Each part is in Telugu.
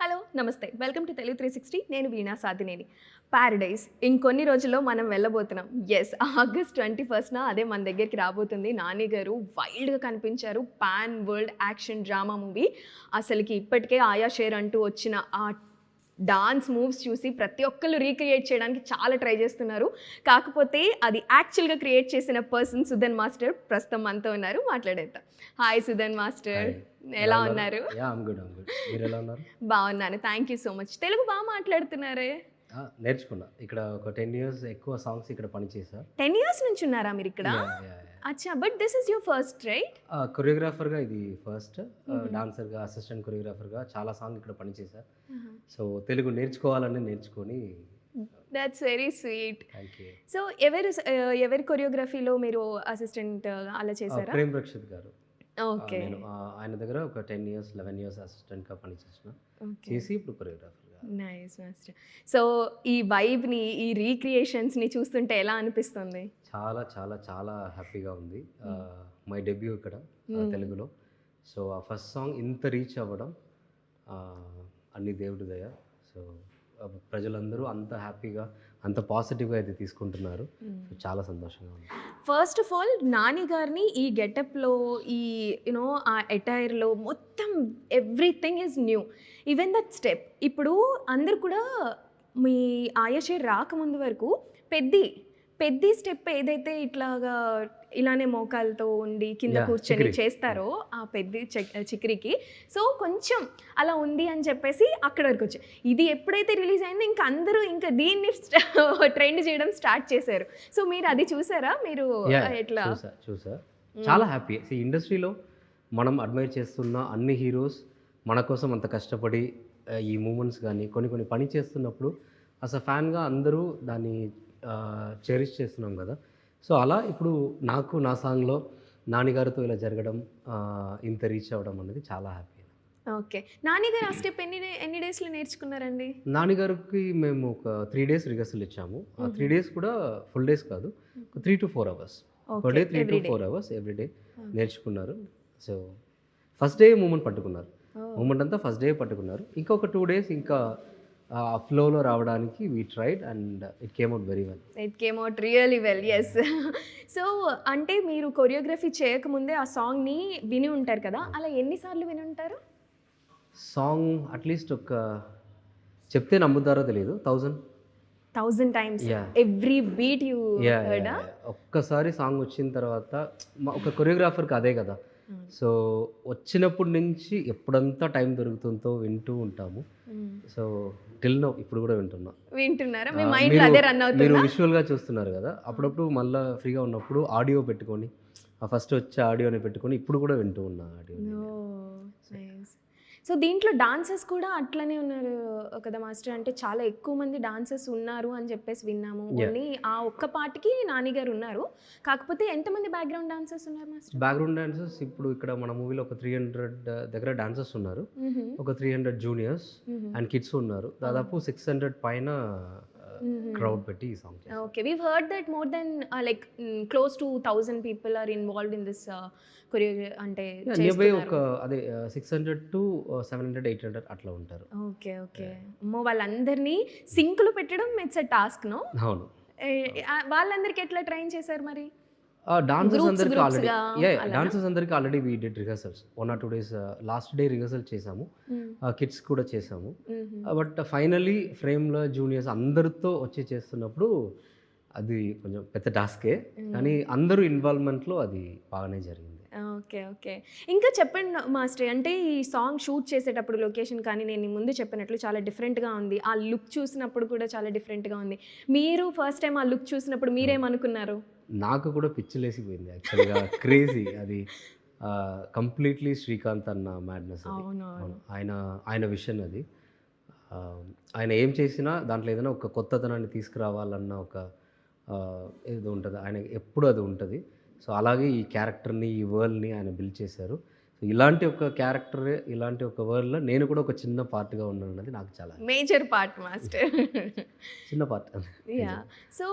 హలో నమస్తే వెల్కమ్ టు తెలుగు 360 నేను వీణా సాధినేని ప్యారడైజ్ ఇంకొన్ని రోజుల్లో మనం వెళ్ళబోతున్నాం ఎస్ ఆగస్ట్ 21న అదే మన దగ్గరికి రాబోతుంది నాని గారు వైల్డ్గా కనిపించారు pan world action drama movie అసలుకి ఇప్పటికే ఆయా షేర్ అంటూ వచ్చిన ఆ డాన్స్ మూవ్స్ చూసి ప్రతి ఒక్కళ్ళు రీక్రియేట్ చేయడానికి చాలా ట్రై చేస్తున్నారు కాకపోతే అది యాక్చువల్గా క్రియేట్ చేసిన పర్సన్ సుధన్ మాస్టర్ ప్రస్తుతం మనతో ఉన్నారు మాట్లాడేద్దాం హాయ్ సుధన్ మాస్టర్ ఎలా ఉన్నారు బాగున్నాను thank you so much Telugu బాగా మాట్లాడుతున్నారే నేర్చుకున్నా ఇక్కడ ఒక 10 years ఎక్కువ సాంగ్స్ ఇక్కడ పనిచేసా 10 years నుంచి ఉన్నారా మీరు ఇక్కడ అచ్చా but this is your first right కొరియోగ్రాఫర్గా ఇది ఫస్ట్ డాన్సర్గా అసిస్టెంట్ కొరియోగ్రాఫర్గా చాలా సాంగ్ ఇక్కడ పనిచేసా సో తెలుగు నేర్చుకోవాలని నేర్చుకొని దట్స్ వెరీ స్వీట్ సో ఎవరి కొరియోగ్రఫీలో మీరు అసిస్టెంట్ అలా చేశారా ప్రేమ్ రక్షిత్ గారు ఓకే నేను ఆయన దగ్గర ఒక 10 years 11 years అసిస్టెంట్గా పనిచేసిన చేసి ఇప్పుడు కొరియోగ్రాఫర్ నైస్ మాస్టర్ సో ఈ వైబ్ని ఈ రీక్రియేషన్స్ని చూస్తుంటే ఎలా అనిపిస్తుంది చాలా చాలా చాలా హ్యాపీగా ఉంది మై డెబ్యూ ఇక్కడ తెలుగులో సో ఆ ఫస్ట్ సాంగ్ ఇంత రీచ్ అవ్వడం అన్ని దేవుడి దయ సో ప్రజలందరూ అంత హ్యాపీగా అంత పాజిటివ్గా అయితే తీసుకుంటున్నారు చాలా సంతోషంగా ఉంది ఫస్ట్ ఆఫ్ ఆల్ నాని గారిని ఈ గెటప్లో ఈ యూనో ఆ అటైర్లో మొత్తం everything is new even that step ఇప్పుడు అందరు కూడా మీ ఆయాషే రాకముందు వరకు పెద్ద స్టెప్ ఏదైతే ఇట్లాగా ఇలానే మోకాలతో ఉండి కింద కూర్చొని చేస్తారో ఆ పెద్ద చిక్రికి సో కొంచెం అలా ఉంది అని చెప్పేసి అక్కడ వరకు వచ్చాయి ఇది ఎప్పుడైతే రిలీజ్ అయిందో ఇంకా అందరూ ఇంకా దీన్ని ట్రెండ్ చేయడం స్టార్ట్ చేశారు సో మీరు అది చూసారా మీరు ఎట్లా చూసా చాలా హ్యాపీ ఇండస్ట్రీలో మనం అడ్మైర్ చేస్తున్న అన్ని హీరోస్ మన కోసం అంత కష్టపడి ఈ మూమెంట్స్ కానీ కొన్ని పని చేస్తున్నప్పుడు అసలు ఫ్యాన్గా అందరూ దాన్ని చెరిష్ చేస్తున్నాం కదా సో అలా ఇప్పుడు నాకు నా సాంగ్లో నానిగారితో ఇలా జరగడం ఇంత రీచ్ అవ్వడం అనేది చాలా హ్యాపీ ఓకే నానిగారు ఆ స్టెప్ ఎన్ని డేస్లో నేర్చుకున్నారండి నానిగారికి మేము ఒక 3 days రిహర్సల్ ఇచ్చాము ఆ 3 days కూడా ఫుల్ డేస్ కాదు 3 to 4 hours per day 3 to 4 hours everyday నేర్చుకున్నారు సో ఫస్ట్ డే మూమెంట్ పట్టుకున్నారు మూమెంట్ అంతా ఫస్ట్ డే పట్టుకున్నారు ఇంకొక 2 days ఇంకా ఫ్లోలో రావడానికి we tried and it came out very well it came out really well yes so అంటే మీరు కొరియోగ్రఫీ చేయకముందే ఆ సాంగ్ని విని ఉంటారు కదా అలా ఎన్నిసార్లు విని ఉంటారు సాంగ్ అట్లీస్ట్ ఒక చెప్తే నమ్ముతారో తెలియదు 1000 times every beat you heard ఒక్కసారి సాంగ్ వచ్చిన తర్వాత ఒక కొరియోగ్రాఫర్కి అదే కదా సో వచ్చినప్పటి నుంచి ఎప్పుడంతా టైం దొరుకుతుందో వింటూ ఉంటాము సో టిల్ నౌ ఇప్పుడు కూడా వింటున్నారా మీ మైండ్లో అదే రన్ అవుతుందా మీరు విజువల్గా చూస్తున్నారు కదా అప్పుడప్పుడు మళ్ళీ ఫ్రీగా ఉన్నప్పుడు ఆడియో పెట్టుకొని ఆ ఫస్ట్ వచ్చే ఆడియోని పెట్టుకొని ఇప్పుడు కూడా వింటూ ఉన్నా ఆడియో సో దీంట్లో డాన్సర్స్ కూడా అట్లనే ఉన్నారు కదా మాస్టర్ అంటే చాలా ఎక్కువ మంది డాన్సర్స్ ఉన్నారు అని చెప్పేసి విన్నాము ఓన్లీ ఆ ఒక్క పార్ట్కి నానిగారు ఉన్నారు కాకపోతే ఎంతమంది బ్యాక్గ్రౌండ్ డాన్సర్స్ ఉన్నారు మాస్టర్ బ్యాక్గ్రౌండ్ డాన్సర్స్ ఇప్పుడు ఇక్కడ మన మూవీలో ఒక 300 దగ్గర డాన్సర్స్ ఉన్నారు ఒక 300 జూనియర్స్ అండ్ కిడ్స్ ఉన్నారు దాదాపు 600 పైన క్రౌడ్ పెట్టి ఈ song okay we heard that more then like close to 1000 people are involved in this choreo అంటే నియర్బై ఒక అదే 600 to 700 800 అట్లా ఉంటారు ఓకే అమ్మో వాళ్ళందరినీ సింక్లు పెట్టడం ఇట్స్ ఎ టాస్క్ నో అవును వాళ్ళందరికీ ఎట్లా ట్రైన్ చేశారు మరి డాన్సర్స్ అందరికి already we did rehearsals 1 or 2 days last day rehearsal చేసాము కిడ్స్ కూడా చేసాము బట్ ఫైనలీ ఫ్రేమ్లో జూనియర్స్ అందరితో వచ్చి చేస్తున్నప్పుడు అది కొంచెం పెద్ద టాస్కే కానీ అందరూ ఇన్వాల్వ్మెంట్లో అది బాగానే జరిగింది ఓకే ఇంకా చెప్పండి మాస్టర్ అంటే ఈ సాంగ్ షూట్ చేసేటప్పుడు లొకేషన్ కానీ నేను ముందు చెప్పినట్లు చాలా డిఫరెంట్గా ఉంది ఆ లుక్ చూసినప్పుడు కూడా చాలా డిఫరెంట్గా ఉంది మీరు ఫస్ట్ టైం ఆ లుక్ చూసినప్పుడు మీరేమనుకున్నారు నాకు కూడా పిచ్చిలేసిపోయింది యాక్చువల్గా క్రేజీ అది కంప్లీట్లీ శ్రీకాంత్ అన్న మ్యాడ్నెస్ ఆయన విషన్ అది ఆయన ఏం చేసినా దాంట్లో ఏదైనా ఒక కొత్తతనాన్ని తీసుకురావాలన్న ఒక ఏదో ఉంటుంది ఆయన ఎప్పుడు అది ఉంటుంది సో అలాగే ఈ క్యారెక్టర్ని ఈ వరల్డ్ని ఆయన బిల్డ్ చేశారు సో ఇలాంటి ఒక క్యారెక్టర్ ఇలాంటి ఒక వరల్డ్లో నేను కూడా ఒక చిన్న పార్ట్గా ఉన్నాను అన్నది నాకు చాలా మేజర్ పార్ట్ మాస్టర్ చిన్న పార్ట్ యా సో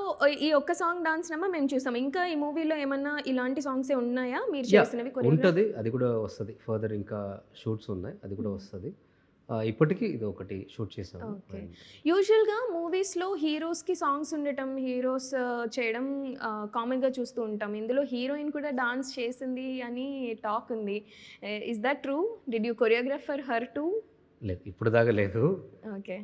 ఈ ఒక్క సాంగ్ డాన్స్ నమ్మ మేము చూసాం ఇంకా ఈ మూవీలో ఏమన్నా ఇలాంటి సాంగ్సే ఉన్నాయా మీరు చేసినవి ఉంటుంది అది కూడా వస్తుంది ఫర్దర్ ఇంకా షూట్స్ ఉన్నాయి అది కూడా వస్తుంది ఇప్పటికీ ఇది ఒకటి షూట్ చేసాము. ఓకే. యూజువల్‌గా మూవీస్‌లో హీరోస్‌కి సాంగ్స్ ఉండటం, హీరోస్ చేయడం కామన్‌గా చూస్తూ ఉంటాం. ఇందులో హీరోయిన్ కూడా డాన్స్ చేసింది అని టాక్ ఉంది. Is that true? Did you choreograph for her two? లేదు, ఇప్పుడు దాకా లేదు. ఓకే.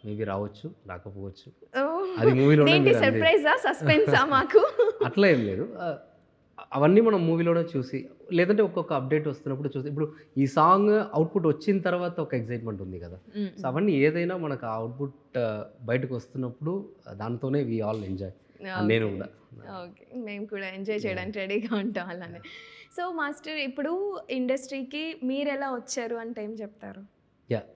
మేబీ రావచ్చు, రాకపోవచ్చు. ఓహ్! అది మూవీలోనే ఇదేంటి మీరు సర్ప్రైజా? సస్పెన్సా మాకు? అట్లా ఏం లేదు. అవన్నీ మనం మూవీలోనే చూసి, లేదంటే ఒక్కొక్క అప్డేట్ వస్తున్నప్పుడు చూసి, ఇప్పుడు ఈ సాంగ్ అవుట్‌పుట్ వచ్చిన తర్వాత ఒక ఎక్సైట్‌మెంట్ ఉంది కదా! సో, అవన్నీ ఏదైనా మనకు ఆ అవుట్‌పుట్ బయటకు వస్తున్నప్పుడు దాంతోనే వి ఆల్ ఎంజాయ్. నేను ఓకే. కూడా. ఓకే. మేము కూడా ఎంజాయ్ చేయడానికి రెడీగా ఉంటాం అలానే. సో, మాస్టర్ ఇప్పుడు ఇండస్ట్రీకి మీరెలా వచ్చారు అంటే ఏం చెప్తారు? యాహ్!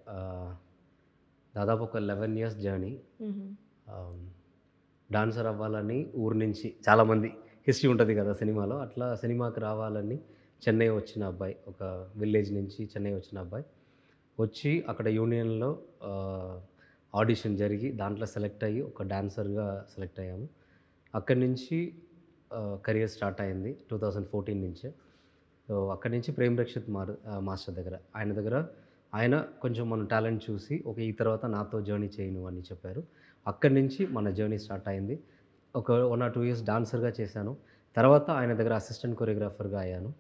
దాదాపు ఒక 11 ఇయర్స్ జర్నీ. హుహు. డాన్సర్ అవ్వాలని ఊరు నుంచి చాలామంది హిస్టరీ ఉంటుంది కదా సినిమాలో. అట్లా సినిమాకి రావాలని చెన్నై వచ్చిన అబ్బాయి. ఒక విలేజ్ నుంచి చెన్నై వచ్చిన అబ్బాయి. వచ్చి అక్కడ యూనియన్‌లో ఆడిషన్ జరిగి దాంట్లో సెలెక్ట్ అయ్యి ఒక డాన్సర్‌గా సెలెక్ట్ అయ్యాము. అక్కడి నుంచి కెరియర్ స్టార్ట్ అయింది 2014 నుంచే. సో, అక్కడి నుంచి ప్రేమ్ రక్షిత్ మాస్టర్ దగ్గర, ఆయన దగ్గర ఆయన కొంచెం మన టాలెంట్ చూసి, ఓకే, ఈ తర్వాత నాతో జర్నీ చేయి నువ్వు అని చెప్పారు. అక్కడి నుంచి మన జర్నీ స్టార్ట్ అయింది. ఒక 1 ఆర్ 2 ఇయర్స్ డాన్సర్‌గా చేశాను. తర్వాత ఆయన దగ్గర అసిస్టెంట్ కొరియోగ్రాఫర్‌గా అయ్యాను.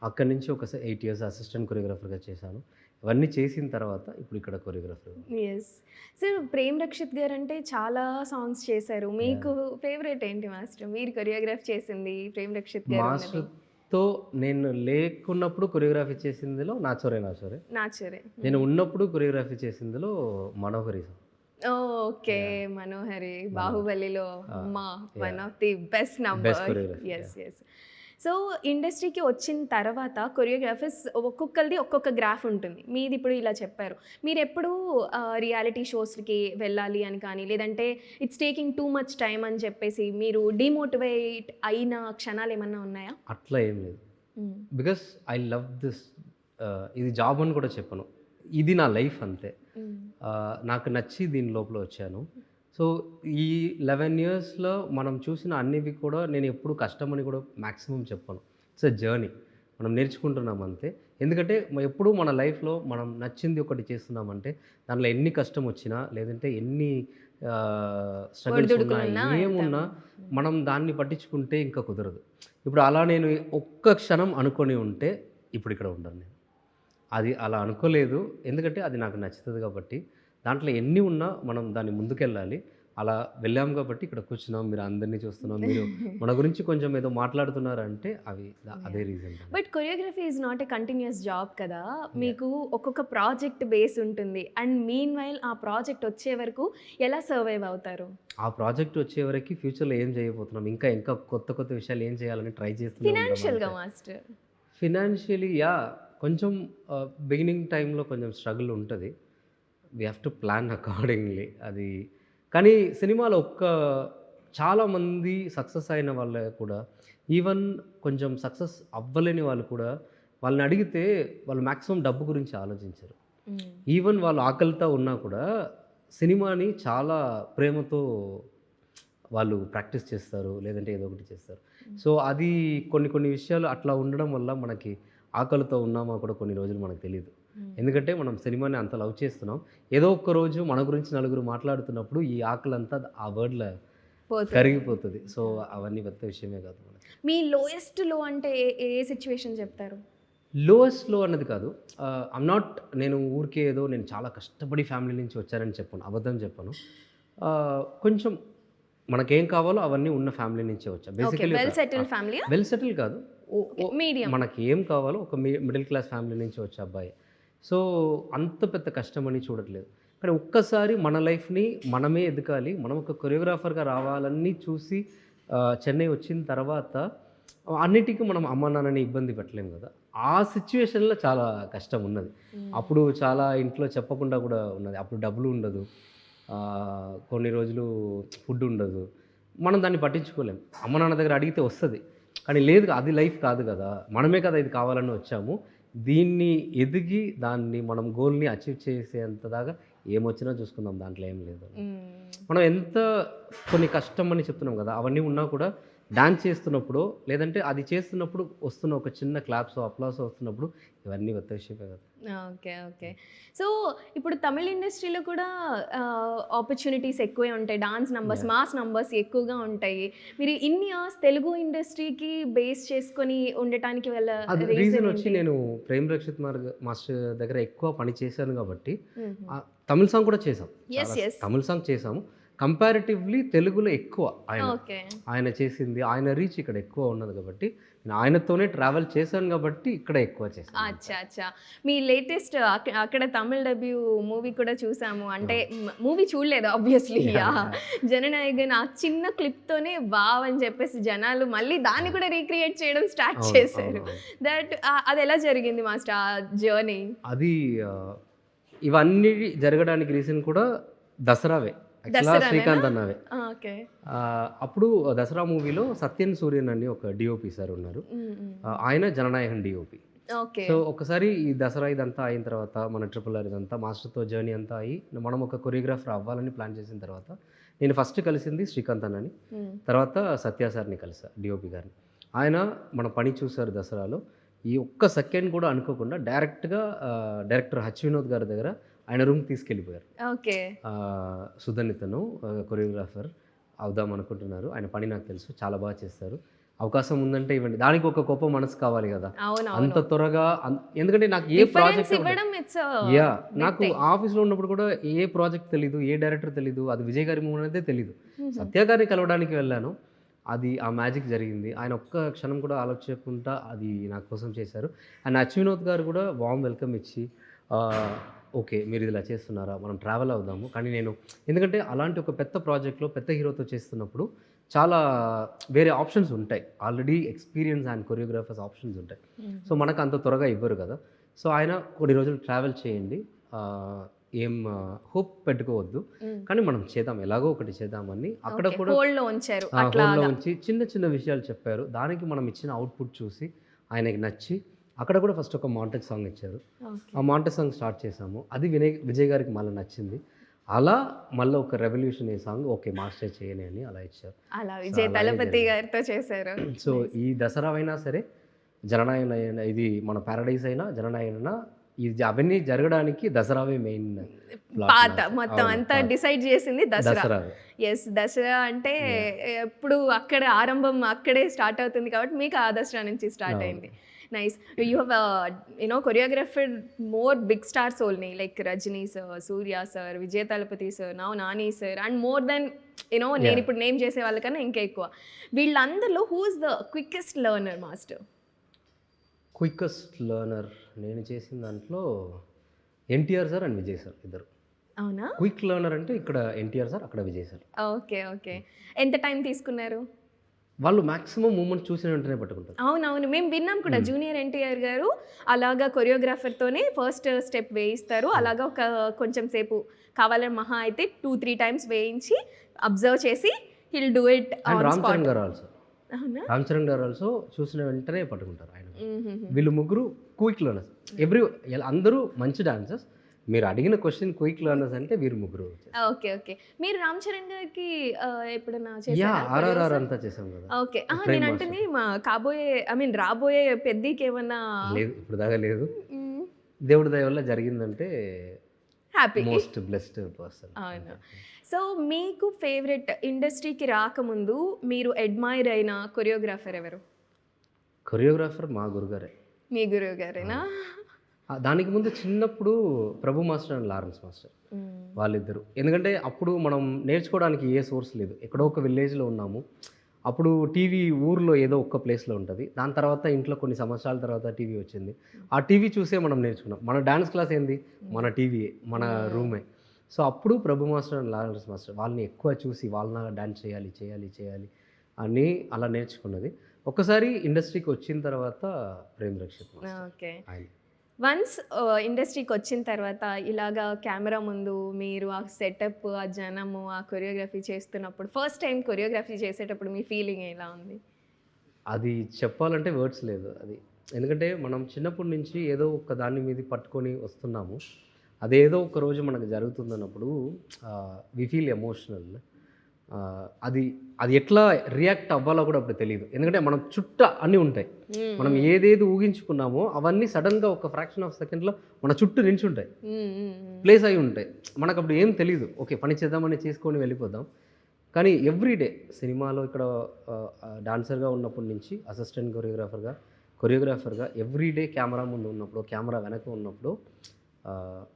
అక్కడి నుంచి ఒక 8 ఇయర్స్ అసిస్టెంట్ కొరియోగ్రాఫర్‌గా చేశాను. ఇవన్నీ చేసిన తర్వాత ఇప్పుడు ఇక్కడ కొరియోగ్రాఫర్‌గా. యెస్. సో, ప్రేమ్ రక్షిత్ గారంటే చాలా సాంగ్స్ చేశారు. మీకు ఫేవరెట్ ఏంటి మాస్టర్? మీరు కొరియోగ్రాఫ్ చేసింది ప్రేమ్ రక్షిత్ గారు ఉన్నది? మాస్టర్‌తో నేను లేకున్నప్పుడు కొరియోగ్రఫీ చేసిందిలో 'నాచోరే నాచోరే'. నాచురే. నేను ఉన్నప్పుడు కొరియోగ్రఫీ చేసిందిలో 'మనోహరి' సాంగ్. ఓకే. 'మనోహరి', 'బాహుబలిలో' అమ్మా! One yeah! Of the best number. Best choreography. Yes. Yes. So, ఇండస్ట్రీకి వచ్చిన తర్వాత కొరియోగ్రాఫర్స్ ఒక్కొక్కళ్ళది ఒక్కొక్క గ్రాఫ్ ఉంటుంది. మీది ఇప్పుడు ఇలా చెప్పారు. మీరెప్పుడు రియాలిటీ షోస్‌కి వెళ్ళాలి అని కానీ, లేదంటే it's taking too much time అని చెప్పేసి మీరు డీమోటివేట్ అయిన క్షణాలేమన్నా ఉన్నాయా? అట్లా ఏం లేదు. హ్మ్. Because I love this. ఇది జాబ్ అని కూడా చెప్పను. ఇది నా లైఫ్ అంతే. హ్మ్. నాకు నచ్చి దీని లోపల వచ్చాను. సో, ఈ 11 ఇయర్స్‌లో మనం చూసిన అన్నివి కూడా నేను ఎప్పుడు కష్టమని కూడా మాక్సిమం చెప్పను. It's a journey. మనం నేర్చుకుంటున్నాం అంతే. ఎందుకంటే ఎప్పుడూ మన లైఫ్‌లో మనం నచ్చింది ఒకటి చేస్తున్నామంటే దాంట్లో ఎన్ని కష్టం వచ్చినా, లేదంటే ఎన్ని స్ట్రగుల్స్ ఉన్నా, ఒడిదుడుకులున్నా ఏమున్నా వెళ్తాము. మనం దాన్ని పట్టించుకుంటే ఇంకా కుదరదు. ఇప్పుడు అలా నేను ఒక్క క్షణం అనుకోని ఉంటే ఇప్పుడు ఇక్కడ ఉండను నేను. అది అలా అనుకోలేదు. ఎందుకంటే అది నాకు నచ్చుతది కాబట్టి. దాంట్లో ఎన్ని ఉన్నా మనం దాన్ని ముందుకెళ్ళాలి. అలా వెళ్ళాము కాబట్టి ఇక్కడ కూర్చున్నాం. మీరు అందరిని చూస్తున్నాం. మీరు మన గురించి కొంచెం ఏదో మాట్లాడుతున్నారంటే అవి అదే reason. But choreography is not a continuous job కదా! మీకు ఒక్కొక్క ప్రాజెక్ట్ బేస్ ఉంటుంది. అండ్ మీన్‌వైల్ ఆ ప్రాజెక్ట్ వచ్చే వరకు ఎలా సర్వైవ్ అవుతారు? ఆ ప్రాజెక్ట్ వచ్చేవరకి ఫ్యూచర్‌లో ఏం చేయబోతున్నాం, ఇంకా కొత్త కొత్త విషయాలు ఏం చేయాలని ట్రై చేస్తూనే ఉంటాం ఫినాన్షియల్‌గా అంతే. మాస్టర్. ఫినాన్షియలీ కొంచెం బిగినింగ్ టైంలో కొంచెం స్ట్రగుల్ ఉంటది. We have to plan accordingly అది. కానీ సినిమాలో చాలామంది సక్సెస్ అయిన వాళ్ళే కూడా, ఈవెన్ కొంచెం సక్సెస్ అవ్వలేని వాళ్ళు కూడా, వాళ్ళని అడిగితే వాళ్ళు మాక్సిమం డబ్బు గురించి ఆలోచించరు. హ్మ్. ఈవెన్ వాళ్ళు ఆకలితో ఉన్నా కూడా సినిమాని చాలా ప్రేమతో వాళ్ళు ప్రాక్టీస్ చేస్తారు. లేదంటే ఏదో ఒకటి చేస్తారు. సో, అది కొన్ని విషయాలు అట్లా ఉండడం వల్ల మనకి ఆకలితో ఉన్నామా కూడా కొన్ని రోజులు మనకు తెలీదు. ఎందుకంటే మనం సినిమాని అంత లవ్ చేస్తున్నాం. ఏదో ఒక్క రోజు మన గురించి నలుగురు మాట్లాడుతున్నప్పుడు ఈ ఆకలంతా ఆ వర్డ్‌లో పోతుంది. కరిగిపోతది. సో, అవన్నీ పెద్ద విషయమే కాదు మనకి. మీ లోయెస్ట్ లో అంటే ఏ ఏ సిట్యుయేషన్ చెప్తారు? లోయెస్ట్ లో అన్నది కాదు. ఐమ్ నాట్, నేను ఊరికే ఏదో నేను చాలా కష్టపడి ఫ్యామిలీ నుంచి వచ్చానని చెప్పను. అబద్ధం చెప్పను. కొంచెం మనకేం కావాలో అవన్నీ ఉన్న ఫ్యామిలీ నుంచే వచ్చా. ఓకే. బేసికల్లీ వెల్ సెటిల్డ్ ఫ్యామిలీయా? వెల్ సెటిల్ కాదు. మీడియం. మనకి ఏం కావాలో ఒక మిడిల్ క్లాస్ ఫ్యామిలీ నుంచి వచ్చే అబ్బాయి. సో, అంత పెద్ద కష్టమని చూడట్లేదు. కానీ ఒక్కసారి మన లైఫ్‌ని మనమే ఎదగాలి. మనం ఒక కొరియోగ్రాఫర్‌గా రావాలని చూసి చెన్నై వచ్చిన తర్వాత అన్నిటికి మనం అమ్మా, నాన్నని ఇబ్బంది పెట్టలేము కదా! ఆ సిట్యుయేషన్‌లో చాలా కష్టం ఉన్నది. అప్పుడు చాలా ఇంట్లో చెప్పకుండా కూడా ఉన్నది. అప్పుడు డబ్బులు ఉండదు. కొన్ని రోజులు ఫుడ్ ఉండదు. మనం దాన్ని పట్టించుకోలేం. అమ్మ, నాన్న దగ్గర అడిగితే వస్తది. కానీ లేదు, అది లైఫ్ కాదు కదా! మనమే కదా ఇది కావాలని వచ్చాము. దీన్ని ఎదిగి దాన్ని మనం గోల్‌ని అచీవ్ చేసేంత దాకా ఏమొచ్చినా చూసుకుందాం, దాంట్లో ఏం లేదు. హ్మ్. మనం ఎంత కొన్ని కష్టం అని చెప్తున్నాం కదా! అవన్నీ ఉన్నా కూడా డాన్స్ చేస్తున్నప్పుడు లేదంటే అది చేస్తున్నప్పుడు వస్తున్న ఒక చిన్న క్లాప్స్ అప్లాస్ వస్తున్నప్పుడు ఇవన్నీ కొత్త విషయమే కదా. ఓకే. ఓకే. సో, ఇప్పుడు తమిళ్ ఇండస్ట్రీలో కూడా ఆపర్చునిటీస్ ఎక్కువే ఉంటాయి. Dance numbers, Yeah. Mass numbers ఎక్కువగా ఉంటాయి. మీరు ఇన్ని ఇయర్స్ తెలుగు ఇండస్ట్రీకి బేస్ చేసుకొని ఉండటానికి వల్ల అది రీజన్ రీజన్ వచ్చి ఏంటి? నేను ప్రేమ్ రక్షిత్ మాస్టర్ దగ్గర ఎక్కువ పని చేశాను కాబట్టి హుహు. తమిళ్ సాంగ్ కూడా చేసాం. యెస్. చాలా యెస్. తమిళ్ సాంగ్ చేసాము. కంపారిటివ్లీ తెలుగులో ఎక్కువ ఓకే. ఆయన చేసింది, ఆయన రీచ్ ఇక్కడ ఎక్కువ ఉన్నది కాబట్టి నేను ఆయనతోనే ట్రావెల్ చేశాను కాబట్టి ఇక్కడ ఎక్కువ చేశాను. అచ్చా! అచ్చా! మీ లేటెస్ట్ అక్కడ తమిళ్ డెబ్యూ మూవీ కూడా చూసాము. అంటే మూవీ చూడలేదు ఆబ్వియస్లీ. యాహ్! జననాయకన్ ఆ చిన్న క్లిప్‌తోనే వావ్ అని చెప్పేసి జనాలు మళ్ళీ దాన్ని కూడా రీక్రియేట్ చేయడం స్టార్ట్ అవును, చేశారు. అవును, అవును. దట్ అది ఎలా జరిగింది మాస్టర్ ఆ జర్నీ? అది ఇవన్నీ జరగడానికి రీజన్ కూడా దసరావే. యాక్చువల్‌గా దసరానేనా? శ్రీకాంత్ అన్నవే. ఓకే. అప్పుడు దసరా మూవీలో సత్యన్ సూర్యన్ అని ఒక డీఓపీ సార్ ఉన్నారు. ఆయన జననాయకన్ డీఓపీ. ఓకే. సో ఒకసారి ఈ దసరా ఇదంతా అయిన తర్వాత మన ట్రిపుల్ ఆర్ ఇదంతా మాస్టర్తో జర్నీ అంతా అయ్యి మనం ఒక కొరియోగ్రాఫర్ అవ్వాలని ప్లాన్ చేసిన తర్వాత నేను ఫస్ట్ కలిసింది శ్రీకాంత్ అన్నని, తర్వాత సత్య సార్ని కలిసా డిఓపి గారిని. ఆయన మన పని చూశారు దసరాలో. ఈ ఒక్క సెకండ్ కూడా అనుకోకుండా డైరెక్ట్గా డైరెక్టర్ హచ్ వినోద్ గారి దగ్గర ఆయన రూమ్కి తీసుకెళ్ళిపోయారు. ఓకే. సుధన్యతను కొరియోగ్రాఫర్ అవుదాం అనుకుంటున్నారు, ఆయన పని నాకు తెలుసు, చాలా బాగా చేస్తారు, అవకాశం ఉందంటే ఇవ్వండి. దానికి ఒక గొప్ప మనసు కావాలి కదా. అంత త్వరగా ఎందుకంటే నాకు ఏ ప్రాజెక్ట్ యా నాకు ఆఫీస్లో ఉన్నప్పుడు కూడా ఏ ప్రాజెక్ట్ తెలీదు, ఏ డైరెక్టర్ తెలీదు, అది విజయ్ గారి మూవీ అనేది తెలీదు. సత్య గారిని కలవడానికి వెళ్ళాను, అది ఆ మ్యాజిక్ జరిగింది. ఆయన ఒక్క క్షణం కూడా ఆలోచించకుండా అది నా కోసం చేశారు. అండ్ హచ్ వినోద్ గారు కూడా వామ్ వెల్కమ్ ఇచ్చి ఓకే మీరు ఇలా చేస్తున్నారా, మనం ట్రావెల్ అవుదాము. కానీ నేను ఎందుకంటే అలాంటి ఒక పెద్ద ప్రాజెక్ట్లో పెద్ద హీరోతో చేస్తున్నప్పుడు చాలా వేరే ఆప్షన్స్ ఉంటాయి, already experience and choreographers options ఉంటాయి. సో మనకు అంత త్వరగా ఇవ్వరు కదా. సో ఆయన కొన్ని రోజులు ట్రావెల్ చేయండి, ఏం హోప్ పెట్టుకోవద్దు, కానీ మనం చేద్దాం, ఎలాగో ఒకటి చేద్దామని అక్కడ కూడా హోల్డ్లో ఉంచి చిన్న చిన్న విషయాలు చెప్పారు. దానికి మనం ఇచ్చిన అవుట్పుట్ చూసి ఆయనకి నచ్చి అక్కడ కూడా ఫస్ట్ ఒక మాంటేజ్ సాంగ్ ఇచ్చారు. ఆ మాంటేజ్ సాంగ్ స్టార్ట్ చేసాము, అది విజయ్ గారికి మళ్ళీ నచ్చింది. అలా మళ్ళీ ఒక రెవల్యూషన్ ఏ సాంగ్ ఓకే మాస్టర్ చేయని అని అలా ఇచ్చారు. అలా విజయ్ తలపతి గారితో చేశారు. సో ఈ దసరా అయినా సరే, జననాయన ఇది మన ప్యారడైజ్ అయినా జననాయన ఇది అవన్నీ జరగడానికి దసరావే మెయిన్ పాత మొత్తం అంతా డిసైడ్ చేసింది దసరా. ఎస్, దసరా అంటే ఎప్పుడు అక్కడ ఆరంభం అక్కడే స్టార్ట్ అవుతుంది కాబట్టి మీకు ఆ దసరా నుంచి స్టార్ట్ అయింది. Nice. You have choreographer more big stars only like Rajini sir, Suriya sir, Vijay Thalapathy sir, now Nani sir, and more then నేను ఇప్పుడు నేమ్ చేసే వాళ్ళకన్నా ఇంకా ఎక్కువ. వీళ్ళందరిలో who is the quickest learner master? Quickest learner నేను చేసిన దాంట్లో NTR sir and Vijay sir ఇద్దరు. అవునా? క్విక్ లెర్నర్ అంటే ఇక్కడ ఎన్టీఆర్ సార్, అక్కడ విజయ్ సార్. ఓకే. ఓకే. ఎంత టైం తీసుకున్నారు? వాళ్ళు మాక్సిమం మూమెంట్ చూసిన వెంటనే పట్టుకుంటారు. అవునవును, మేము విన్నాం కూడా. జూనియర్ ఎన్టీఆర్ గారు అలాగా కొరియోగ్రాఫర్తోనే ఫస్ట్ స్టెప్ వేయిస్తారు. అలాగా ఒక కొంచెం సేపు కావాలని మహా అయితే 2-3 టైమ్స్ వేయించి అబ్జర్వ్ చేసి hill do it on Ram spot. Charan గారు ఆల్సో, రామ్ చరణ్ గారు ఆల్సో చూసిన వెంటనే పట్టుకుంటారు ఆయన. వీళ్ళు ముగ్గురు క్విక్ లెర్నర్స్. అందరూ మంచి డాన్సర్స్. మీరు అడిగిన క్వశ్చన్ క్విక్ లెర్నర్స్ అంటే వీరు ముగ్గురు. ఓకే. ఓకే. మీరు రామ్ చరణ్ గారికి ఎప్పుడన్నా యా చేశారా? ఆర్ఆర్ఆర్ అంతా చేసాం కదా. ఓకే. నేను అంటుంది మా కాబోయే రాబోయే పెద్దకి ఏమన్నా లేదు, ఇప్పుడు దాకా లేదు. దేవుడి దయ వల్ల జరిగిందంటే హ్యాపీ, మోస్ట్ బ్లెస్డ్ పర్సన్. అవును. సో మీకు ఫేవరెట్ ఇండస్ట్రీకి రాకముందు మీరు అడ్మైర్ అయిన కొరియోగ్రాఫర్ ఎవరు? కొరియోగ్రాఫర్ మా గురుగారే. మీ గురువు గారేనా? దానికి ముందు చిన్నప్పుడు ప్రభు మాస్టర్ అండ్ లారెన్స్ మాస్టర్, వాళ్ళిద్దరు. ఎందుకంటే అప్పుడు మనం నేర్చుకోవడానికి ఏ సోర్స్ లేదు, ఎక్కడో ఒక విలేజ్లో ఉన్నాము. అప్పుడు టీవీ ఊర్లో ఏదో ఒక్క ప్లేస్లో ఉంటుంది. దాని తర్వాత ఇంట్లో కొన్ని సంవత్సరాల తర్వాత టీవీ వచ్చింది. ఆ టీవీ చూసే మనం నేర్చుకున్నాం. మన డాన్స్ క్లాస్ ఏంది, మన టీవీయే, మన రూమే. సో అప్పుడు ప్రభు మాస్టర్ అండ్ లారెన్స్ మాస్టర్ వాళ్ళని ఎక్కువ చూసి వాళ్ళ డాన్స్ చేయాలి చేయాలి చేయాలి అని అలా నేర్చుకున్నది. ఒక్కసారి ఇండస్ట్రీకి వచ్చిన తర్వాత Prem Rakshit master. Okay. Once ఇండస్ట్రీకి వచ్చిన తర్వాత ఇలాగా కెమెరా ముందు మీరు ఆ సెటప్, ఆ జనము, ఆ కొరియోగ్రఫీ చేస్తున్నప్పుడు ఫస్ట్ టైం కొరియోగ్రఫీ చేసేటప్పుడు మీ ఫీలింగ్ ఎలా ఉంది? అది చెప్పాలంటే వర్డ్స్ లేదు అది. ఎందుకంటే మనం చిన్నప్పటి నుంచి ఏదో ఒక దాని మీద పట్టుకొని వస్తున్నాము. అదేదో ఒక రోజు మనకు జరుగుతుందన్నప్పుడు వి ఫీల్ ఎమోషనల్. అది అది ఎట్లా రియాక్ట్ అవ్వాలో కూడా అప్పుడు తెలియదు. ఎందుకంటే మనం చుట్ట అన్నీ ఉంటాయి. మనం ఏదేది ఊహించుకున్నామో అవన్నీ సడన్గా ఒక ఫ్రాక్షన్ ఆఫ్ సెకండ్లో మన చుట్టూ నించుంటాయి, ప్లేస్ అయి ఉంటాయి. మనకు అప్పుడు ఏం తెలియదు. ఓకే, పని చేద్దామని చేసుకొని వెళ్ళిపోదాం. కానీ ఎవ్రీడే సినిమాలో ఇక్కడ డాన్సర్గా ఉన్నప్పటి నుంచి అసిస్టెంట్ కొరియోగ్రాఫర్గా ఎవ్రీడే కెమెరా ముందు ఉన్నప్పుడు, కెమెరా వెనక ఉన్నప్పుడు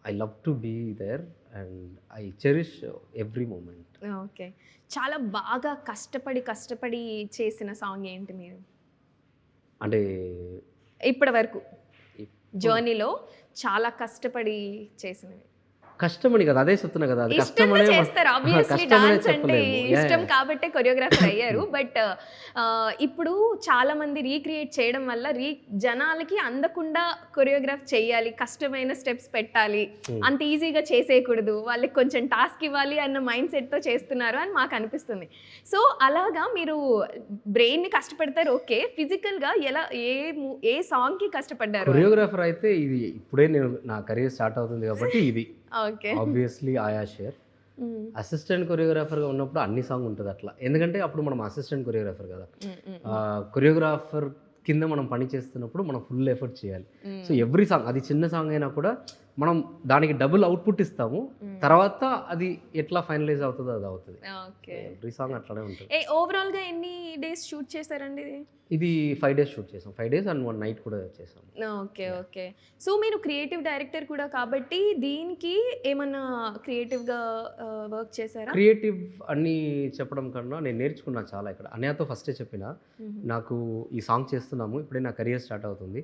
I love to be there and I cherish every moment. Okay. చాలా బాగా కష్టపడి చేసిన సాంగ్ ఏంటి మీరు అంటే ఇప్పటి వరకు జర్నీలో చాలా కష్టపడి చేసినవి? కష్టమని కదా, అదే చెప్తున్నా కదా, అది ఇష్టంగా చేస్తారు ఆబ్వియస్లీ. డాన్స్ అంటే ఇష్టం చెప్పలేము. కాబట్టే కొరియోగ్రాఫర్ అయ్యారు. బట్ ఇప్పుడు చాలా మంది రీక్రియేట్ చేయడం వల్ల జనాలకి అందకుండా కొరియోగ్రాఫ్ చేయాలి, కష్టమైన స్టెప్స్ పెట్టాలి, అంత ఈజీగా చేసేయకూడదు, వాళ్ళకి కొంచెం టాస్క్ ఇవ్వాలి అన్న మైండ్ సెట్తో చేస్తున్నారు అని మాకు అనిపిస్తుంది. సో అలాగా మీరు బ్రెయిన్ని కష్టపెడతారు, ఓకే. ఫిజికల్గా ఎలా ఏ సాంగ్కి కష్టపడ్డారు? కొరియోగ్రాఫర్ అయితే ఇది ఇప్పుడే నేను నా కెరీర్ స్టార్ట్ అవుతుంది కాబట్టి ఇది ఓకే. ఆబ్వియస్లీ ఆయా షేర్. అసిస్టెంట్ కొరియోగ్రాఫర్గా ఉన్నప్పుడు అన్ని సాంగ్ ఉంటుంది అట్లా, ఎందుకంటే అప్పుడు మనం అసిస్టెంట్ కొరియోగ్రాఫర్ కదా. కొరియోగ్రాఫర్ కింద మనం పని చేస్తున్నప్పుడు మనం ఫుల్ ఎఫర్ట్ చేయాలి. సో ఎవ్రీ సాంగ్, అది చిన్న సాంగ్ అయినా కూడా మనం దానికి డబుల్ అవుట్పుట్ ఇస్తాము. తర్వాత అది ఎట్లా ఫైనలైజ్ అవుతుందో అది అవుతుంది. ఎవ్రీ సాంగ్ అట్లానే ఉంటుంది. ఓవరాల్గా ఎన్ని డేస్ షూట్ చేశారండి ఇది 5 days షూట్ చేసాం. 5 days అండ్ 1 night కూడా చేసాం. ఓకే. సో మీరు క్రియేటివ్ డైరెక్టర్ కూడా కాబట్టి దీనికి ఏమన్నా క్రియేటివ్గా వర్క్ చేశారా? క్రియేటివ్ అని చెప్పడం కన్నా నేను నేర్చుకున్నా చాలా ఇక్కడ. అన్నయ్యతో ఫస్టే చెప్పిన, నాకు ఈ సాంగ్ చేస్తున్నాము, ఇప్పుడే నా కెరియర్ స్టార్ట్ అవుతుంది.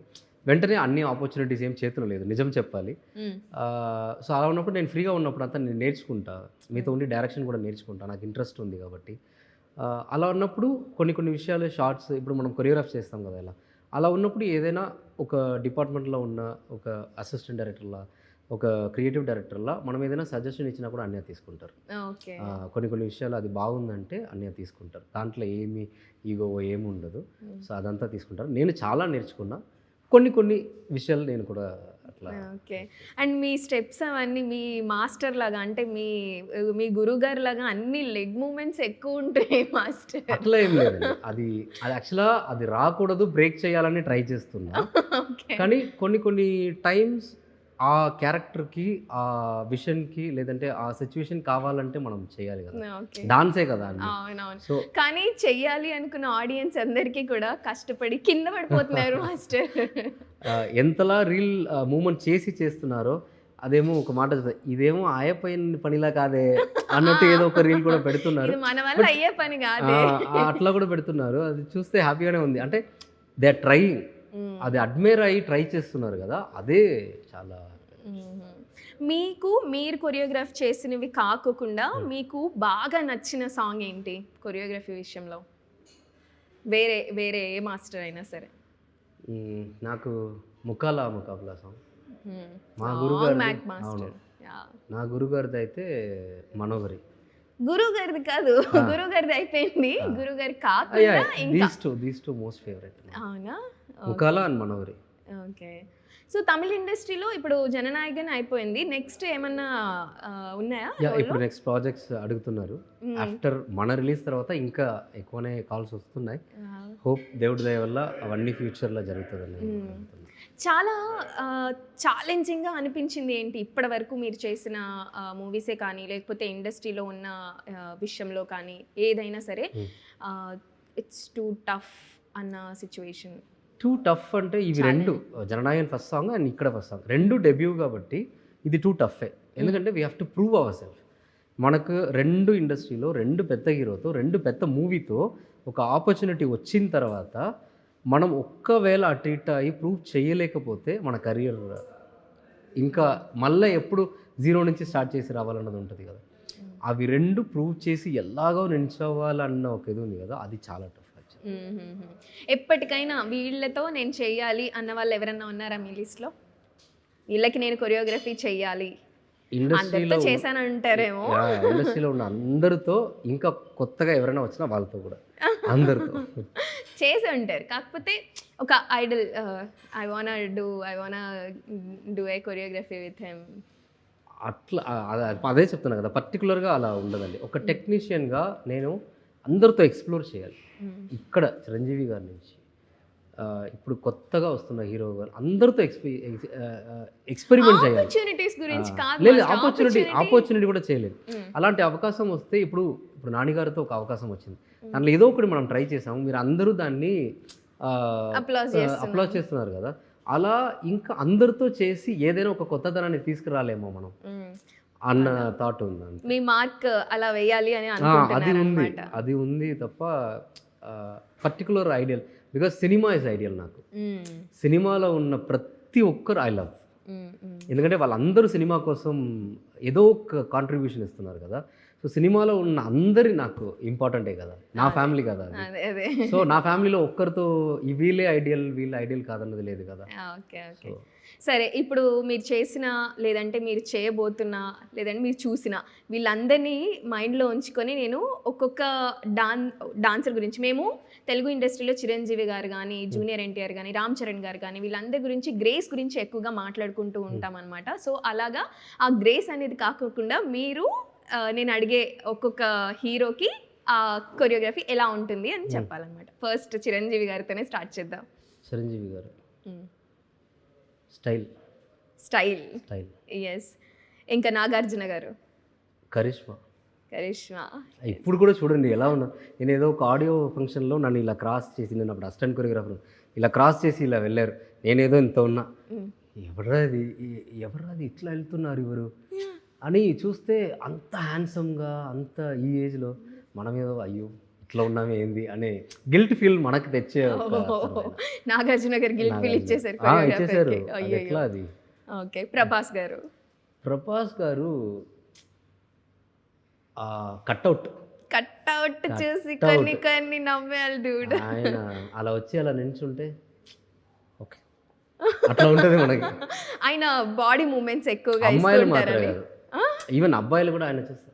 వెంటనే అన్ని ఆపర్చునిటీస్ ఏం చేతిలో లేదు, నిజం చెప్పాలి. సో అలా ఉన్నప్పుడు నేను ఫ్రీగా ఉన్నప్పుడు అంతా నేను నేర్చుకుంటా, మీతో ఉండి డైరెక్షన్ కూడా నేర్చుకుంటా, నాకు ఇంట్రెస్ట్ ఉంది కాబట్టి. అలా ఉన్నప్పుడు కొన్ని విషయాలు షార్ట్స్, ఇప్పుడు మనం కొరియోగ్రాఫ్ చేస్తాం కదా, ఇలా అలా ఉన్నప్పుడు ఏదైనా ఒక డిపార్ట్మెంట్లో ఉన్న ఒక అసిస్టెంట్ డైరెక్టర్లా, ఒక క్రియేటివ్ డైరెక్టర్లా మనం ఏదైనా సజెషన్ ఇచ్చినా కూడా అన్నయ్య తీసుకుంటారు. కొన్ని విషయాలు అది బాగుందంటే అన్నయ్య తీసుకుంటారు, దాంట్లో ఏమి ఈగో ఏమి ఉండదు. సో అదంతా తీసుకుంటారు. నేను చాలా నేర్చుకున్నా, కొన్ని విషయాలు నేను కూడా అట్లా. ఓకే. అండ్ మీ స్టెప్స్ అవన్నీ మీ మాస్టర్ లాగా, అంటే మీ గురువు గారు లాగా అన్ని లెగ్ మూమెంట్స్ ఎక్కువ ఉంటాయి మాస్టర్. అట్లా ఏం లేదండి, అది యాక్చువల్గా అది రాకూడదు, బ్రేక్ చేయాలని ట్రై చేస్తున్నా. కానీ కొన్ని టైమ్స్ ఆ క్యారెక్టర్కి, ఆ విషన్కి, లేదంటే ఆ సిచ్యువేషన్ కావాలంటే మనం చేయాలి కదా, డాన్సే కదా అని. సో కానీ చెయ్యాలి అనుకున్న ఆడియన్స్ అందరికీ కూడా కష్టపడి కింద పడిపోతున్నారు మాస్టర్. ఎంతలా రీల్ మూమెంట్ చేస్తున్నారో, అదేమో ఒక మాట ఇదేమో ఆయపైన పనిలా కాదే అన్నట్టు ఏదో ఒక రీల్ కూడా పెడుతున్నారు. మన వల్ల అయ్యే పని కాదే, అట్లా కూడా పెడుతున్నారు. అది చూస్తే హ్యాపీగానే ఉంది. అంటే దే ఆర్ ట్రైయింగ్, అది అడ్మైర్ అయ్యి ట్రై చేస్తున్నారు కదా, అదే చాలా. మీరు కొరియోగ్రాఫ్ చేసినవి కాకుండా మీకు బాగా నచ్చిన సాంగ్ ఏంటి కొరియోగ్రఫీ విషయంలో? వేరే ఏ మాస్టర్ అయినా సరే. నాకు ముకాబలా సాంగ్ మా గురుగారు, నా గురుగారిది అయితే మనోహరి. గురువు గారిది కాదు, గురువు గారిది అయిపోయింది. గురువు గారి కాకుండా దీస్ టూ మోస్ట్ ఫేవరెట్. అవునా? ముకాలా అండ్ మనోహరి. ఓకే. సో తమిళ ఇండస్ట్రీలో ఇప్పుడు జననాయకన్ అయిపోయింది, నెక్స్ట్ ఏమన్నా ఉన్నాయా? ఇప్పుడు నెక్స్ట్ ప్రాజెక్ట్స్ అడుగుతున్నారు. ఆఫ్టర్ మన రిలీజ్ తర్వాత ఇంకా ఎక్కువనే కాల్స్ వస్తున్నాయి. హోప్ దేవుడి దయ వల్ల అవన్నీ ఫ్యూచర్లో జరుగుతుందని. చాలా ఛాలెంజింగ్గా అనిపించింది ఏంటి ఇప్పటి వరకు మీరు చేసిన మూవీసే కానీ, లేకపోతే ఇండస్ట్రీలో ఉన్న విషయంలో కానీ, ఏదైనా సరే ఇట్స్ టూ టఫ్ అన్న సిచ్యువేషన్? టూ టఫ్ అంటే ఇవి రెండు, జననాయకన్ ఫస్ట్ సాంగ్ అండ్ ఇక్కడ ఫస్ట్ సాంగ్, రెండు డెబ్యూ కాబట్టి ఇది టూ టఫే. ఎందుకంటే we have to prove our self. మనకు రెండు ఇండస్ట్రీలో రెండు పెద్ద హీరోతో, రెండు పెద్ద మూవీతో ఒక ఆపర్చునిటీ వచ్చిన తర్వాత మనం ఒక్కవేళ అటు ఇటు అయ్యి ప్రూవ్ చేయలేకపోతే మన కెరియర్ ఇంకా మళ్ళీ ఎప్పుడు జీరో నుంచి స్టార్ట్ చేసి రావాలన్నది ఉంటుంది కదా. అవి రెండు ప్రూవ్ చేసి ఎలాగో నిల్చోవాలన్న ఒక ఇది ఉంది కదా, అది చాలా టఫ్. ఎప్పటికైనా వీళ్ళతో నేను చెయ్యాలి అన్న వాళ్ళు ఎవరన్నా ఉన్నారా మీ లిస్ట్లో? వీళ్ళకి నేను కొరియోగ్రఫీ చెయ్యాలి, ఇండస్ట్రీలో చేశానంటారేమో. ఇండస్ట్రీలో ఉన్న అందరితో, ఇంకా కొత్తగా ఎవరైనా వచ్చినా వాళ్ళతో కూడా అందరితో చేసి ఉంటారు. కాకపోతే ఒక Idol, I want do a choreography with him. అట్లా అదే చెప్తున్నా కదా, పర్టికులర్గా అలా ఉండదండి. ఒక టెక్నీషియన్గా నేను అందరితో ఎక్స్ప్లోర్ చేయాలి. ఇక్కడ చిరంజీవి గారి నుంచి ఇప్పుడు కొత్తగా వస్తున్న హీరో గారు అందరితో ఎక్స్పెరిమెంట్ చేయాలి. ఆపర్చునిటీస్ గురించి కాదు లేదు, మాస్టర్, ఆపర్చునిటీ కూడా చేయలేదు. అలాంటి అవకాశం వస్తే ఇప్పుడు నాని గారితో ఒక అవకాశం వచ్చింది, దాంట్లో ఏదో ఒకటి మనం ట్రై చేసాము, మీరు అందరూ దాన్ని అప్లాజ్ చేస్తున్నారు కదా, అలా ఇంకా అందరితో చేసి ఏదైనా ఒక కొత్తదనాన్ని తీసుకురాలేమో మనం అన్న థాట్ ఉంది. మీ మార్క్ అలా వేయాలి అని అది ఉంది తప్ప particular ideal, because cinema is ideal నాకు. సినిమాలో ఉన్న ప్రతి ఒక్కరు ఐ లవ్, ఎందుకంటే వాళ్ళందరూ సినిమా కోసం ఏదో ఒక కాంట్రిబ్యూషన్ ఇస్తున్నారు కదా. సో సినిమాలో ఉన్న అందరి నాకు ఇంపార్టెంటే కదా, నా ఫ్యామిలీ కదా అది. సో నా ఫ్యామిలీలో ఒక్కరితో వీళ్ళ ఐడియల్ కాదన్నది లేదు కదా. ఓకే ఓకే సరే, ఇప్పుడు మీరు చేసిన లేదంటే మీరు చేయబోతున్న లేదంటే మీరు చూసిన వీళ్ళందరినీ మైండ్లో ఉంచుకొని నేను ఒక్కొక్క డాన్సర్ గురించి, మేము తెలుగు ఇండస్ట్రీలో చిరంజీవి గారు కానీ, జూనియర్ ఎన్టీఆర్ కానీ, రామ్ చరణ్ గారు కానీ, వీళ్ళందరి గురించి గ్రేస్ గురించి ఎక్కువగా మాట్లాడుకుంటూ ఉంటాం అనమాట. సో అలాగా ఆ గ్రేస్ అనేది కాకుండా మీరు నేను అడిగే ఒక్కొక్క హీరోకి ఆ కొరియోగ్రఫీ ఎలా ఉంటుంది అని చెప్పాలన్నమాట. ఫస్ట్ చిరంజీవి గారితోనే స్టార్ట్ చేద్దాం. చిరంజీవి గారు స్టైల్ ఎస్. ఇంకా నాగార్జున గారు కరిష్మా. ఇప్పుడు కూడా చూడండి ఎలా ఉన్నా, నేను ఏదో ఒక ఆడియో ఫంక్షన్లో నన్ను ఇలా క్రాస్ చేసి, నేను అప్పుడు అసిస్టెంట్ కొరియోగ్రాఫర్, ఇలా క్రాస్ చేసి ఇలా వెళ్ళారు, నేనేదో ఇంత ఉన్నా, ఎవరాది ఇట్లా వెళ్తున్నారు ఎవరు అని చూస్తే అంత హ్యాండ్సమ్గా, అంత ఈ ఏజ్లో మనం ఏదో అయ్యో ఇట్లా ఉన్నామే ఏంది అనే గిల్ట్ ఫీల్ మనకు తెచ్చే. నాగార్జున గారు గిల్ట్ ఫీల్ ఇచ్చేసారు. ఎట్లా అది. ఓకే. ప్రభాస్ గారు కట్అవుట్ చూసి కొన్ని నవ్వాలి డూడ్. ఆయన అలా వచ్చి అలా నిల్చుంటే ఓకే అట్లా ఉంటుంది మనకి. ఆయన బాడీ మూమెంట్స్ ఎక్కువగా అమ్మాయిలు మాత్రమే కాదు, ఈవెన్ అబ్బాయిలు కూడా ఆయన చూస్తారు.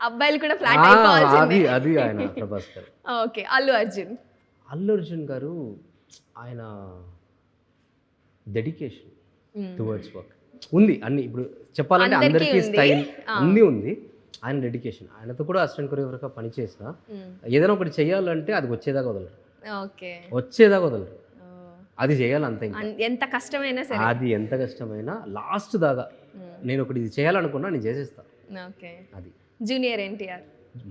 అబ్బాయిలు కూడా ఫ్లాట్ అయిపోవాల్సిందే. అది ఆయన ప్రభాస్ గారు. ఓకే. అల్లు అర్జున్ గారు ఆయన డెడికేషన్ టువర్డ్స్ వర్క్ ఉంది అన్ని. ఇప్పుడు చెప్పాలంటే అందరికీ స్టైల్ అన్నీ ఉంది, ఆయన డెడికేషన్. ఆయనతో కూడా అసిస్టెంట్ కొరియోగ్రాఫర్గా పనిచేసిన ఏదైనా ఒకటి చేయాలంటే అది వచ్చేదాకా వదలరు. అది చేయాలి అంతే. ఎంత కష్టమైనా సరే, అది ఎంత కష్టమైనా లాస్ట్ దాకా నేను ఒకటి ఇది చేయాలనుకున్నా నేను చేసేస్తా. అది జూనియర్ ఎన్టీఆర్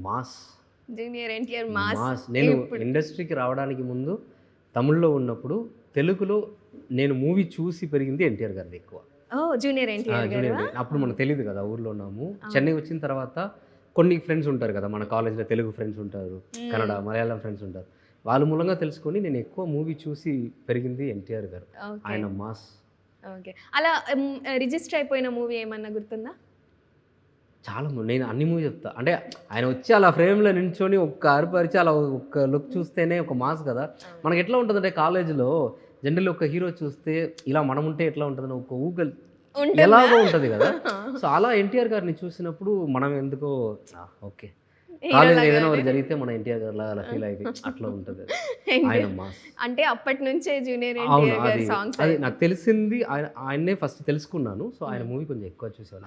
మాస్. నేను ఇండస్ట్రీకి రావడానికి ముందు తమిళ్లో ఉన్నప్పుడు తెలుగులో నేను మూవీ చూసి పెరిగింది ఎన్టీఆర్ గారిది ఎక్కువ. జూనియర్ ఎన్టీఆర్. అప్పుడు మనకు తెలియదు కదా, ఊర్లో ఉన్నాము. చెన్నై వచ్చిన తర్వాత కొన్ని ఫ్రెండ్స్ ఉంటారు కదా మన కాలేజ్లో, తెలుగు ఫ్రెండ్స్ ఉంటారు, కన్నడ మలయాళం ఫ్రెండ్స్ ఉంటారు, వాళ్ళ మూలంగా తెలుసుకొని నేను ఎక్కువ మూవీ చూసి పెరిగింది ఎన్టీఆర్ గారు. ఆయన మాస్. ఓకే. అలా రిజిస్టర్ అయిపోయిన మూవీ ఏమన్నా గుర్తుందా? చాలా. నేను అన్ని మూవీ చెప్తా, అంటే ఆయన వచ్చి అలా ఫ్రేమ్లో నిల్చొని ఒక్క అరుపరిచి అలా ఒక్క లుక్ చూస్తేనే ఒక మాస్ కదా. మనకి ఎట్లా ఉంటుందంటే కాలేజీలో జనరల్ ఒక హీరో చూస్తే ఇలా మనం ఉంటే ఎట్లా ఉంటుందని ఒక ఊగల్ ఎలాగో ఉంటుంది కదా. సో అలా ఎన్టీఆర్ గారిని చూసినప్పుడు మనం ఎందుకో ఓకే, కాలేజ్ ఏదైనా ఒకటి జరిగితే మన ఎన్టీఆర్ గారు అలా ఫీల్ అయిపోయి అట్లా ఉంటుంది. ఆయన మాస్. అంటే అప్పటి నుంచే జూనియర్ ఎన్టీఆర్ గారి సాంగ్స్ అది నాకు తెలిసింది, ఆయన్నే ఫస్ట్ తెలుసుకున్నాను. సో ఆయన మూవీ కొంచెం ఎక్కువ చూసాను.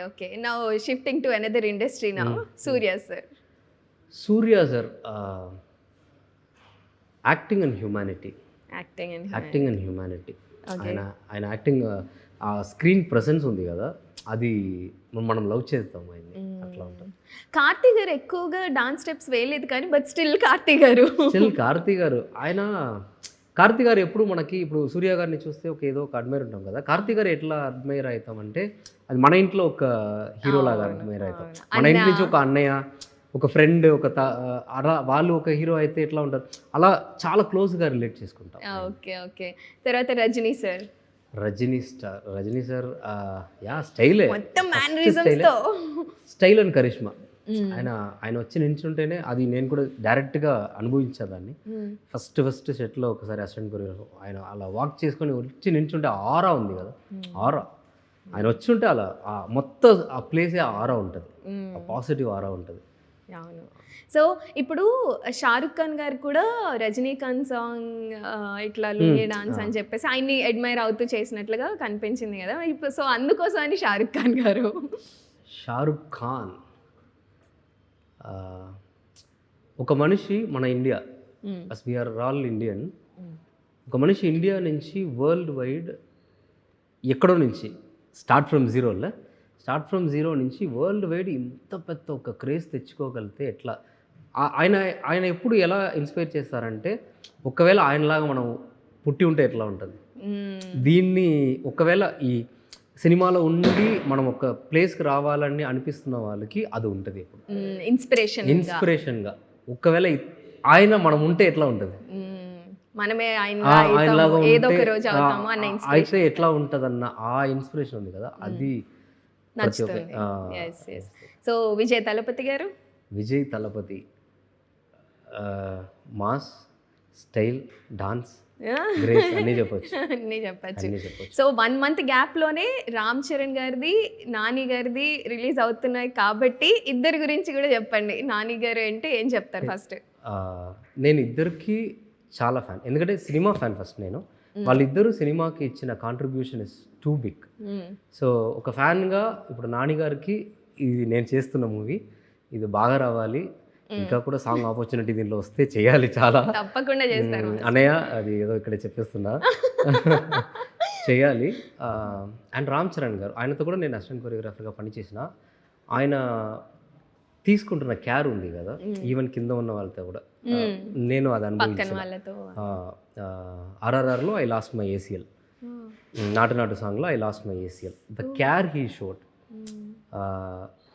Okay. Now shifting to another industry now. Surya sir acting and humanity. ఆయన యాక్టింగ్, ఆ స్క్రీన్ ప్రెసెన్స్ ఉంది కదా, అది మనం లవ్ చేస్తాం ఆయన్ని. అట్లా ఉంటుంది. కార్తీ గారు ఎక్కువగా డాన్స్ స్టెప్స్ వేయలేదు కానీ బట్ స్టిల్ కార్తీ గారు కార్తీ గారు ఎప్పుడు మనకి, ఇప్పుడు సూర్య గారిని చూస్తే ఏదో ఒక అడ్మైర్ ఉంటాం కదా, కార్తీ గారు ఎట్లా అడ్మైర్ అవుతామంటే అది మన ఇంట్లో ఒక హీరో లాగా అడ్మైర్ అవుతాం. మన ఇంటి నుంచి ఒక అన్నయ్య, ఒక ఫ్రెండ్, అలా వాళ్ళు ఒక హీరో అయితే ఎట్లా ఉంటారు, అలా చాలా క్లోజ్గా రిలేట్ చేసుకుంటాం. ఓకే. తర్వాత Rajini sir style and charisma. ఆయన వచ్చి నిల్చుంటేనే అది నేను కూడా డైరెక్ట్గా అనుభవించేదాన్ని. ఫస్ట్ సెట్లో ఒకసారి అసిస్టెంట్ కొరియోగ్రాఫర్ ఆయన అలా వాక్ చేసుకొని వచ్చి నిల్చుంటే ఆరా ఉంది కదా, ఆరా ఆయన వచ్చి ఉంటే అలా మొత్తం ఆ ప్లేసే ఆరా ఉంటుంది, పాజిటివ్ ఆరా ఉంటుంది. అవును. సో ఇప్పుడు షారుఖ్ ఖాన్ గారు కూడా రజనీకాంత్ సాంగ్ ఇట్లా లుంగీ డాన్స్ అని చెప్పేసి ఆయన్ని అడ్మైర్ అవుతూ చేసినట్లుగా కనిపించింది కదా. ఇప్పుడు సో అందుకోసం అని షారుఖ్ ఖాన్ గారు షారుఖ్ ఖాన్ ఒక మనిషి మన ఇండియా, అస్ వీఆర్ ఆల్ ఇండియన్, ఒక మనిషి ఇండియా నుంచి వరల్డ్ వైడ్ ఎక్కడో నుంచి స్టార్ట్ ఫ్రమ్ జీరో నుంచి వరల్డ్ వైడ్ ఇంత పెద్ద ఒక క్రేజ్ తెచ్చుకోగలిగితే ఎట్లా, ఆయన ఎప్పుడు ఎలా ఇన్స్పైర్ చేస్తారంటే, ఒకవేళ ఆయనలాగా మనం పుట్టి ఉంటే ఎట్లా ఉంటుంది, దీన్ని ఒకవేళ ఈ సినిమాలో ఉండి మనం ఒక ప్లేస్కి రావాలని అనిపిస్తున్న వాళ్ళకి అది ఉంటుంది ఎప్పుడు ఇన్స్పిరేషన్గా. ఒకవేళ ఆయన మనం ఉంటే ఎట్లా ఉంటుంది, మనమే ఆయనలాగా ఏదో ఒక రోజు అవుతాము అన్న అయితే ఎట్లా ఉంటుంది అన్న ఆ ఇన్స్పిరేషన్ ఉంది కదా, అది నచ్చుతుంది. So Vijay Thalapathy mass, style, dance, అన్నీ చెప్పచ్చు. సో 1 month గ్యాప్లోనే రామ్ చరణ్ గారిది, నాని గారిది రిలీజ్ అవుతున్నాయి కాబట్టి ఇద్దరి గురించి కూడా చెప్పండి. నాని గారు అంటే ఏం చెప్తారు ఫస్ట్? నేను ఇద్దరికి చాలా ఫ్యాన్, ఎందుకంటే సినిమా ఫ్యాన్ ఫస్ట్ నేను. వాళ్ళిద్దరూ సినిమాకి ఇచ్చిన contribution is too big. So ఒక ఫ్యాన్గా ఇప్పుడు నాని గారికి ఇది నేను చేస్తున్న మూవీ ఇది బాగా రావాలి, ఇంకా కూడా సాంగ్ ఆపర్చునిటీ దీనిలో వస్తే చేయాలి, చాలా తప్పకుండా చేస్తారు అన్నయ్య, అది ఏదో ఇక్కడ చెప్పేస్తున్నా చేయాలి. అండ్ రామ్ చరణ్ గారు, ఆయనతో కూడా నేను అసిస్టెంట్ కొరియోగ్రాఫర్గా పనిచేసిన, ఆయన తీసుకుంటున్న కేర్ ఉంది కదా, ఈవెన్ కింద ఉన్న వాళ్ళతో కూడా నేను అది అనుభవించాను. RRRలో ఐ లాస్ట్ మై ACL, నాటు సాంగ్లో I lost my ACL. The care he showed,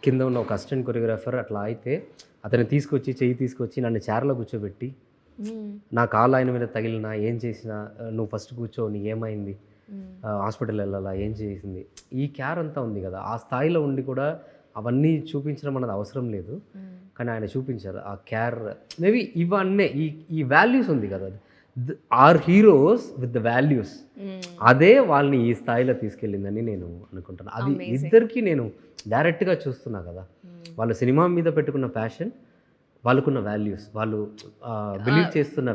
కింద ఉన్న ఒక అసిస్టెంట్ కొరియోగ్రాఫర్ అట్లా అయితే అతన్ని చెయ్యి తీసుకొచ్చి నన్ను చైర్లో కూర్చోబెట్టి, నా కాళ్ళు ఆయన మీద తగిలినా ఏం చేసినా నువ్వు ఫస్ట్ కూర్చో, నీకు ఏమైంది, హాస్పిటల్ వెళ్ళాలా, ఏం చేసింది, ఈ కేర్ అంతా ఉంది కదా. ఆ స్థాయిలో ఉండి కూడా అవన్నీ చూపించడం అన్నది అవసరం లేదు, కానీ ఆయన చూపించారు ఆ కేర్. మేబీ ఇవన్నీ ఈ వాల్యూస్ ఉంది కదా, are heroes with the values, అదే వాళ్ళని ఈ స్థాయిలో తీసుకెళ్ళిందని నేను అనుకుంటాను. అది ఇద్దరికి నేను డైరెక్ట్గా చూస్తున్నా కదా, వాళ్ళు సినిమా మీద పెట్టుకున్న ప్యాషన్, వాళ్ళకున్న వాల్యూస్, వాళ్ళు బిలీవ్ చేస్తున్న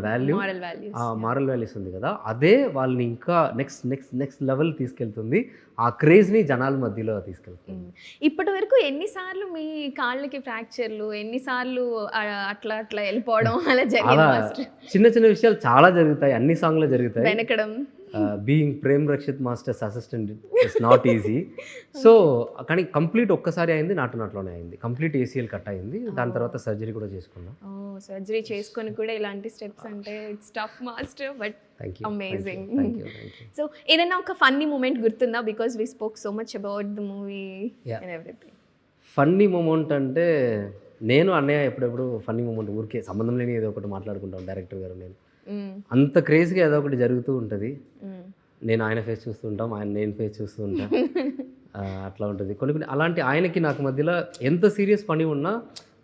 మారల్ వాల్యూస్ ఉంది కదా, అదే వాళ్ళని ఇంకా నెక్స్ట్ లెవెల్ తీసుకెళ్తుంది, ఆ క్రేజ్ని జనాల మధ్యలో తీసుకెళ్తుంది. ఇప్పటి వరకు ఎన్నిసార్లు మీ కాళ్ళకి ఫ్రాక్చర్లు, ఎన్నిసార్లు అట్లా వెళ్ళిపోవడం అలా జరిగింది? చిన్న విషయాలు చాలా జరుగుతాయి, అన్ని సాంగ్లో జరుగుతాయి. వెనకడం, being Prem Rakshit master's assistant it's not easy. So కానీ కంప్లీట్ ఒక్కసారి అయింది, నాటులోనే అయింది, కంప్లీట్ ACL కట్ అయింది. దాని తర్వాత సర్జరీ కూడా చేసుకున్నాం. సర్జరీ చేసుకొని కూడా ఇలాంటి స్టెప్స్ అంటే it's tough master, but amazing. So ఏదైనా ఒక ఫన్నీ మూమెంట్ గుర్తుందా? Because we spoke so much about the movie and everything. Funny moment అంటే నేను అన్నయ్య ఎప్పుడెప్పుడు ఫన్నీ మూమెంట్ ఊరికే సంబంధం లేని ఏదో ఒకటి మాట్లాడుకుంటాం, డైరెక్టర్ గారు నేను. అంత క్రేజ్గా ఏదో ఒకటి జరుగుతూ ఉంటుంది, నేను ఆయన ఫేస్ చూస్తూ ఉంటాం, నేను ఫేస్ చూస్తూ ఉంటాం, అట్లా ఉంటుంది. కొన్ని అలాంటి ఆయనకి నాకు మధ్యలో ఎంత సీరియస్ పని ఉన్నా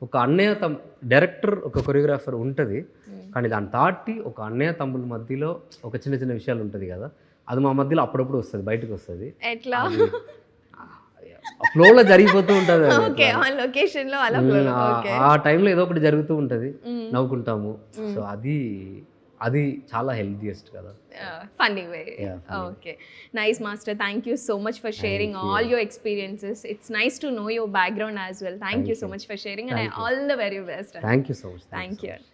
ఒక అన్నయ్య డైరెక్టర్ ఒక కొరియోగ్రాఫర్ ఉంటుంది, కానీ దాన్ని దాటి ఒక అన్నయ్య తమ్ముల మధ్యలో ఒక చిన్న విషయాలు ఉంటుంది కదా, అది మా మధ్యలో అప్పుడప్పుడు వస్తుంది, బయటకు వస్తుంది, ఫ్లోలో జరిగిపోతూ ఉంటుంది. ఆ టైంలో ఏదో ఒకటి జరుగుతూ ఉంటుంది, నవ్వుకుంటాము. సో అది చాలా హెల్తీయెస్ట్ కదా. Funny way. Okay, nice master. Thank you so much for sharing all your experiences. It's nice to know your background as well. Thank you so much for sharing and all the very best. Thank you so much. Thank you.